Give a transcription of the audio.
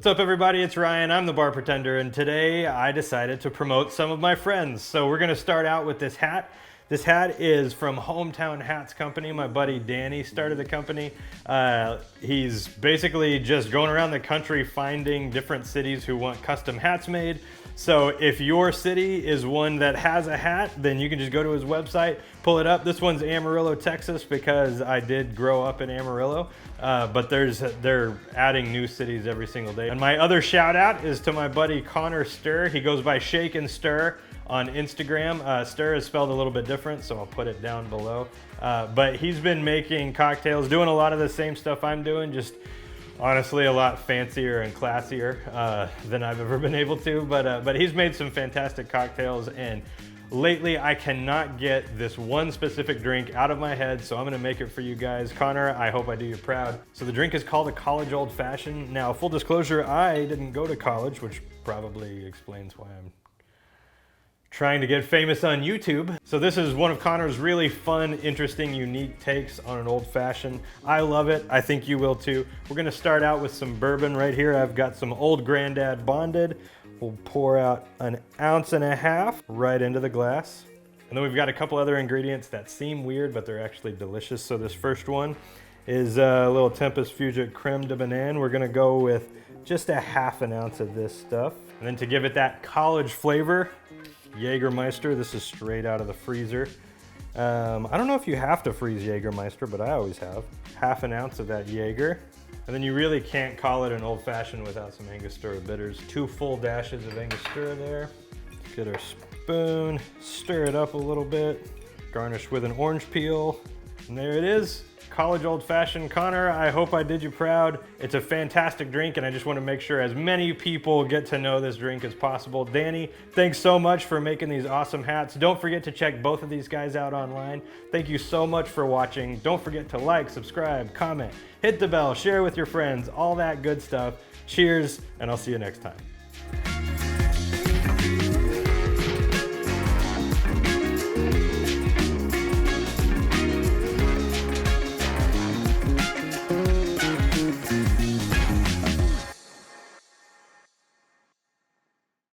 What's up everybody, it's Ryan, I'm the bar pretender, and today I decided to promote some of my friends. So we're gonna start out with this hat. This hat is from Hometown Hats Company. My buddy Danny started the company. He's basically just going around the country finding different cities who want custom hats made. So if your city is one that has a hat, then you can just go to his website, pull it up. This one's Amarillo, Texas, because I did grow up in Amarillo, but they're adding new cities every single day. And my other shout out is to my buddy Connor Stehr. He goes by Shake and Stir on Instagram. Stir is spelled a little bit different, so I'll put it down below. But he's been making cocktails, doing a lot of the same stuff I'm doing, just honestly a lot fancier and classier than I've ever been able to. But he's made some fantastic cocktails, and lately I cannot get this one specific drink out of my head, so I'm gonna make it for you guys. Connor, I hope I do you proud. So the drink is called a college old fashioned. Now, full disclosure, I didn't go to college, which probably explains why I'm trying to get famous on YouTube. So this is one of Connor's really fun, interesting, unique takes on an old fashioned. I love it, I think you will too. We're gonna start out with some bourbon right here. I've got some Old Grandad Bonded. We'll pour out 1.5 ounces right into the glass. And then we've got a couple other ingredients that seem weird, but they're actually delicious. So this first one is a little Tempest Fusion Creme de Banane. We're gonna go with just 1/2 ounce of this stuff. And then to give it that college flavor, Jägermeister. This is straight out of the freezer. I don't know if you have to freeze Jägermeister, but I always have. 1/2 ounce of that Jaeger. And then you really can't call it an old fashioned without some Angostura bitters. 2 full dashes of Angostura there. Let's get our spoon, stir it up a little bit, garnish with an orange peel. And there it is, college old fashioned. Connor, I hope I did you proud. It's a fantastic drink, and I just want to make sure as many people get to know this drink as possible. Danny, thanks so much for making these awesome hats. Don't forget to check both of these guys out online. Thank you so much for watching. Don't forget to like, subscribe, comment, hit the bell, share with your friends, all that good stuff. Cheers, and I'll see you next time.